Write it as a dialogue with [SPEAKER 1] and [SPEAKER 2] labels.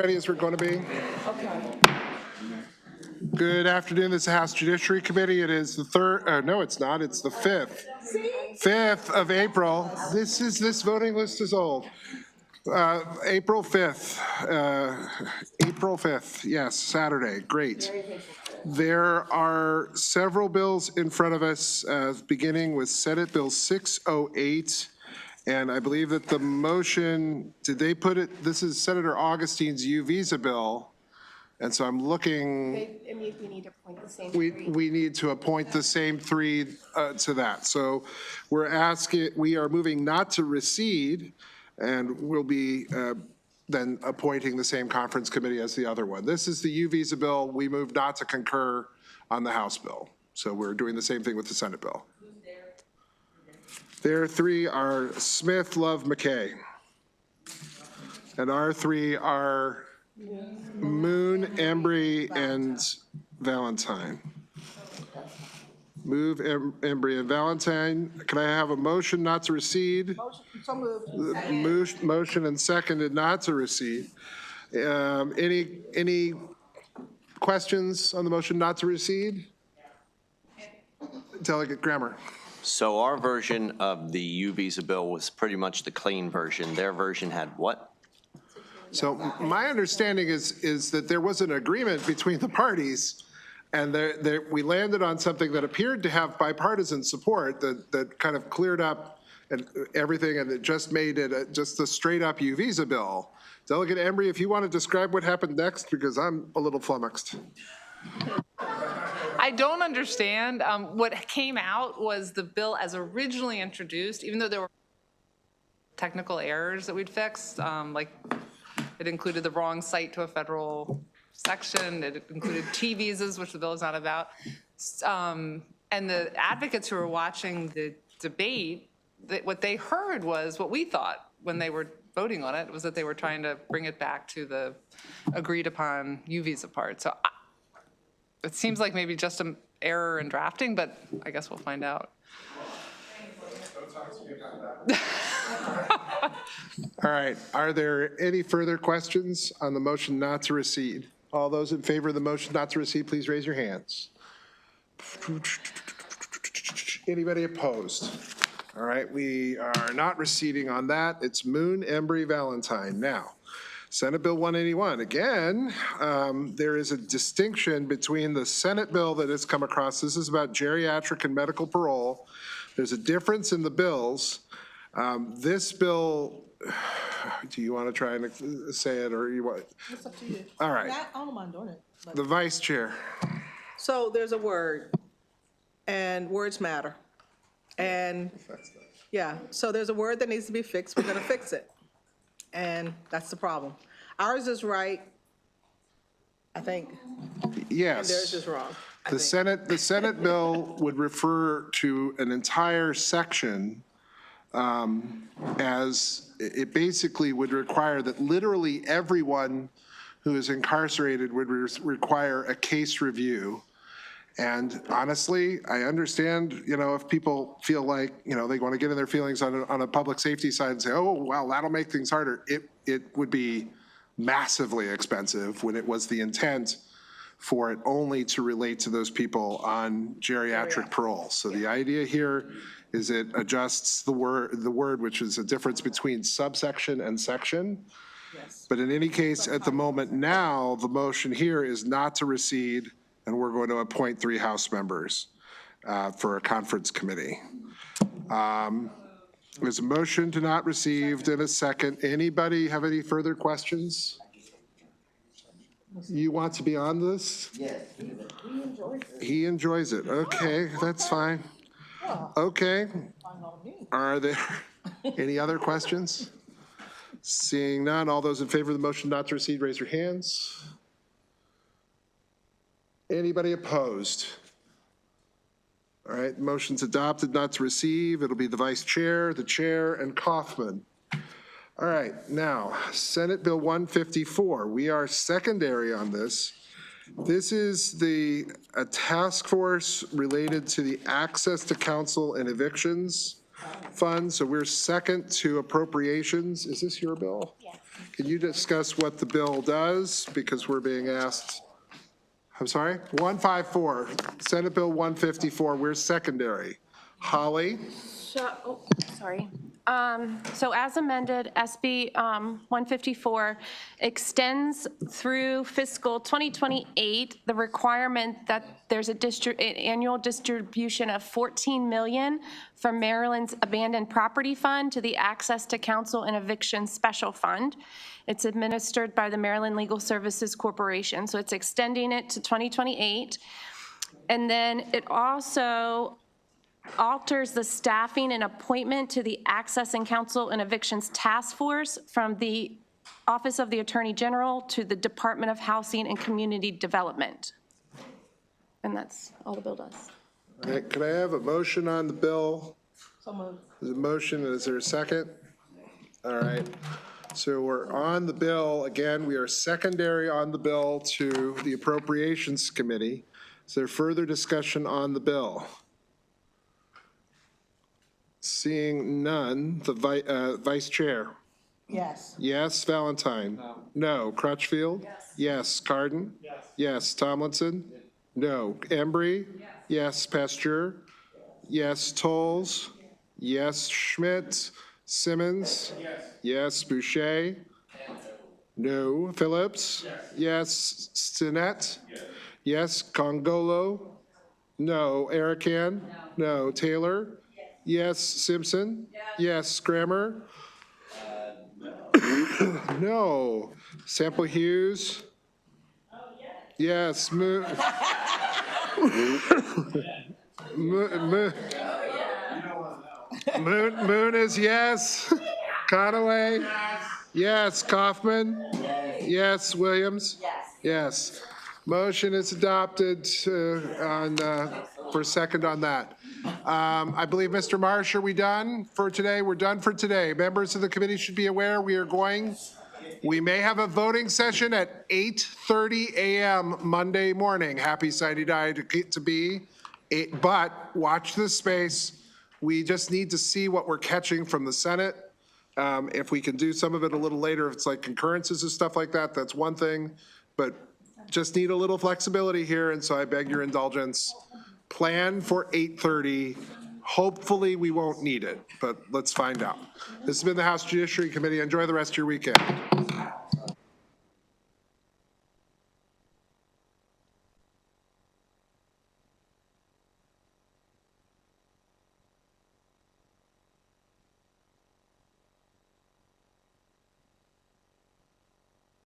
[SPEAKER 1] Ready as we're going to be. Good afternoon. This is the House Judiciary Committee. It is the third, no, it's not. It's the 5th of April. This voting list is old. April 5th. April 5th. Yes, Saturday. Great. There are several bills in front of us, beginning with Senate Bill 608. And I believe that the motion, did they put it, this is Senator Augustine's U visa bill. And so I'm looking.
[SPEAKER 2] We need to appoint the same
[SPEAKER 1] three. We need to appoint the same three to that. So we're asking, we are moving not to recede, and we'll be then appointing the same conference committee as the other one. This is the U visa bill. We moved not to concur on the House bill. So we're doing the same thing with the Senate bill. Their three are Smith, Love, McKay. And our three are Moon, Embry, and Valentine. Move Embry and Valentine. Can I have a motion not to recede? Motion and seconded not to recede. Any questions on the motion not to recede? Delegate Grammer.
[SPEAKER 3] So our version of the U visa bill was pretty much the clean version. Their version had what?
[SPEAKER 1] So my understanding is that there was an agreement between the parties, and we landed on something that appeared to have bipartisan support that kind of cleared up and everything, and it just made it just a straight up U visa bill. Delegate Embry, if you want to describe what happened next, because I'm a little flummoxed.
[SPEAKER 4] I don't understand. What came out was the bill as originally introduced, even though there were technical errors that we'd fixed, like it included the wrong site to a federal section. It included T visas, which the bill is not about. And the advocates who were watching the debate, what they heard was what we thought when they were voting on it, was that they were trying to bring it back to the agreed upon U visa part. So it seems like maybe just an error in drafting, but I guess we'll find out.
[SPEAKER 1] All right, are there any further questions on the motion not to recede? All those in favor of the motion not to recede, please raise your hands. Anybody opposed? All right, we are not receding on that. It's Moon, Embry, Valentine. Now, Senate Bill 181. Again, there is a distinction between the Senate bill that has come across. This is about geriatric and medical parole. There's a difference in the bills. This bill, do you want to try and say it, or you want?
[SPEAKER 5] It's up to you.
[SPEAKER 1] All right.
[SPEAKER 5] I don't mind doing it.
[SPEAKER 1] The vice chair.
[SPEAKER 5] So there's a word, and words matter. And yeah, so there's a word that needs to be fixed. We're going to fix it. And that's the problem. Ours is right, I think.
[SPEAKER 1] Yes.
[SPEAKER 5] And theirs is wrong.
[SPEAKER 1] The Senate bill would refer to an entire section as it basically would require that literally everyone who is incarcerated would require a case review. And honestly, I understand, if people feel like, they want to get in their feelings on a public safety side and say, oh, well, that'll make things harder. It would be massively expensive when it was the intent for it only to relate to those people on geriatric parole. So the idea here is it adjusts the word, which is a difference between subsection and section.
[SPEAKER 5] Yes.
[SPEAKER 1] But in any case, at the moment now, the motion here is not to recede, and we're going to appoint 3 House members for a conference committee. There's a motion to not recede and a second. Anybody have any further questions? You want to be on this?
[SPEAKER 2] Yes. He enjoys it.
[SPEAKER 1] He enjoys it. Okay, that's fine. Okay. Are there any other questions? Seeing none, all those in favor of the motion not to recede, raise your hands. Anybody opposed? All right, motion's adopted not to receive. It'll be the vice chair, the chair, and Kaufman. All right, now, Senate Bill 154. We are secondary on this. This is a task force related to the access to counsel and evictions fund. So we're second to appropriations. Is this your bill?
[SPEAKER 2] Yes.
[SPEAKER 1] Can you discuss what the bill does? Because we're being asked. I'm sorry? 154, Senate Bill 154, we're secondary. Holly?
[SPEAKER 2] Sorry. So as amended, SB 154 extends through fiscal 2028 the requirement that there's an annual distribution of $14 million from Maryland's Abandoned Property Fund to the Access to Counsel and Eviction Special Fund. It's administered by the Maryland Legal Services Corporation, so it's extending it to 2028. And then it also alters the staffing and appointment to the Access and Counsel and Evictions Task Force from the Office of the Attorney General to the Department of Housing and Community Development. And that's all the bill does.
[SPEAKER 1] All right, could I have a motion on the bill?
[SPEAKER 5] So moved.
[SPEAKER 1] There's a motion, is there a second? All right, so we're on the bill. Again, we are secondary on the bill to the Appropriations Committee. Is there further discussion on the bill? Seeing none, the Vice Chair.
[SPEAKER 5] Yes.
[SPEAKER 1] Yes, Valentine. No. Crutchfield? Yes. Cardin? Yes. Tomlinson? No. Embry? Yes. Pasteur? Yes. Tolles? Yes. Schmidt? Simmons? Yes. Boucher? No. Phillips? Yes. Stinnett? Yes. Congolo? No. Arakan? No. Taylor? Yes. Simpson? Yes. Grammer? No. Sample Hughes? Yes. Moon is yes. Conaway? Yes. Kaufman? Yes. Williams? Yes. Motion is adopted for second on that. I believe, Mr. Marsh, are we done for today? We're done for today. Members of the committee should be aware we may have a voting session at 8:30 a.m. Monday morning. Happy Sighty Die to be. But watch this space. We just need to see what we're catching from the Senate. If we can do some of it a little later, if it's like concurrences and stuff like that, that's one thing. But just need a little flexibility here, and so I beg your indulgence. Plan for 8:30. Hopefully, we won't need it, but let's find out. This has been the House Judiciary Committee. Enjoy the rest of your weekend.